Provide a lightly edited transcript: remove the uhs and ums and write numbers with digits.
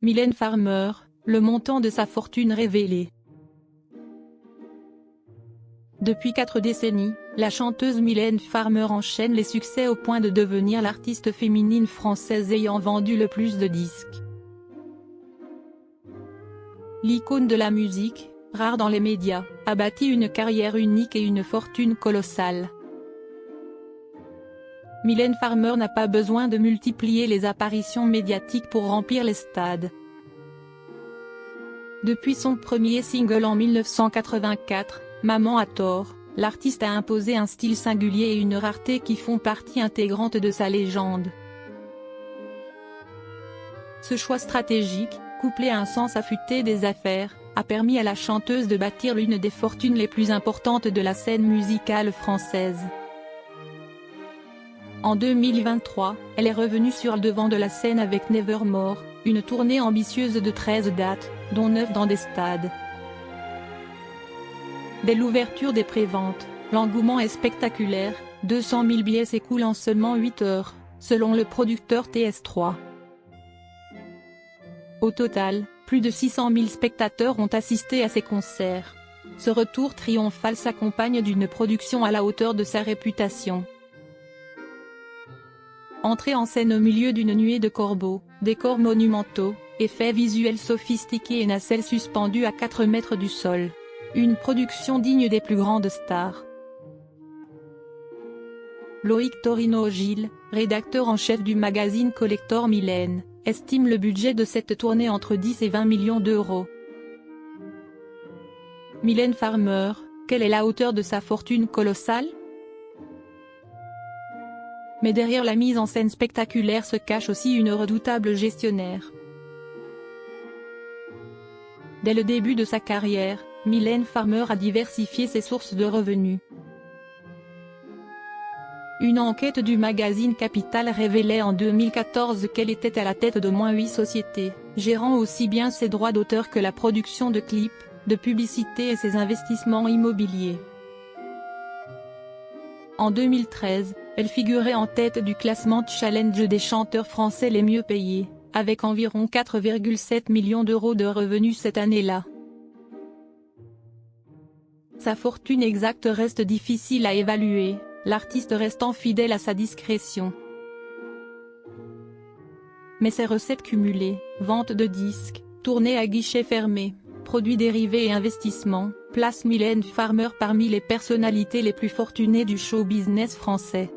Mylène Farmer, le montant de sa fortune révélé. Depuis 4 décennies, la chanteuse Mylène Farmer enchaîne les succès au point de devenir l'artiste féminine française ayant vendu le plus de disques. L'icône de la musique, rare dans les médias, a bâti une carrière unique et une fortune colossale. Mylène Farmer n'a pas besoin de multiplier les apparitions médiatiques pour remplir les stades. Depuis son premier single en 1984, Maman a tort, l'artiste a imposé un style singulier et une rareté qui font partie intégrante de sa légende. Ce choix stratégique, couplé à un sens affûté des affaires, a permis à la chanteuse de bâtir l'une des fortunes les plus importantes de la scène musicale française. En 2023, elle est revenue sur le devant de la scène avec Nevermore, une tournée ambitieuse de 13 dates, dont 9 dans des stades. Dès l'ouverture des préventes, l'engouement est spectaculaire, 200 000 billets s'écoulent en seulement 8 heures, selon le producteur TS3. Au total, plus de 600 000 spectateurs ont assisté à ces concerts. Ce retour triomphal s'accompagne d'une production à la hauteur de sa réputation. Entrée en scène au milieu d'une nuée de corbeaux, décors monumentaux, effets visuels sophistiqués et nacelles suspendues à 4 mètres du sol. Une production digne des plus grandes stars. Loïc Torino-Gilles, rédacteur en chef du magazine Collector Mylène, estime le budget de cette tournée entre 10 et 20 millions d'euros. Mylène Farmer, quelle est la hauteur de sa fortune colossale ? Mais derrière la mise en scène spectaculaire se cache aussi une redoutable gestionnaire. Dès le début de sa carrière, Mylène Farmer a diversifié ses sources de revenus. Une enquête du magazine Capital révélait en 2014 qu'elle était à la tête d'au moins 8 sociétés, gérant aussi bien ses droits d'auteur que la production de clips, de publicité et ses investissements immobiliers. En 2013, elle figurait en tête du classement Challenge des chanteurs français les mieux payés, avec environ 4,7 millions d'euros de revenus cette année-là. Sa fortune exacte reste difficile à évaluer, l'artiste restant fidèle à sa discrétion. Mais ses recettes cumulées, vente de disques, tournées à guichet fermé, produits dérivés et investissements, placent Mylène Farmer parmi les personnalités les plus fortunées du show business français.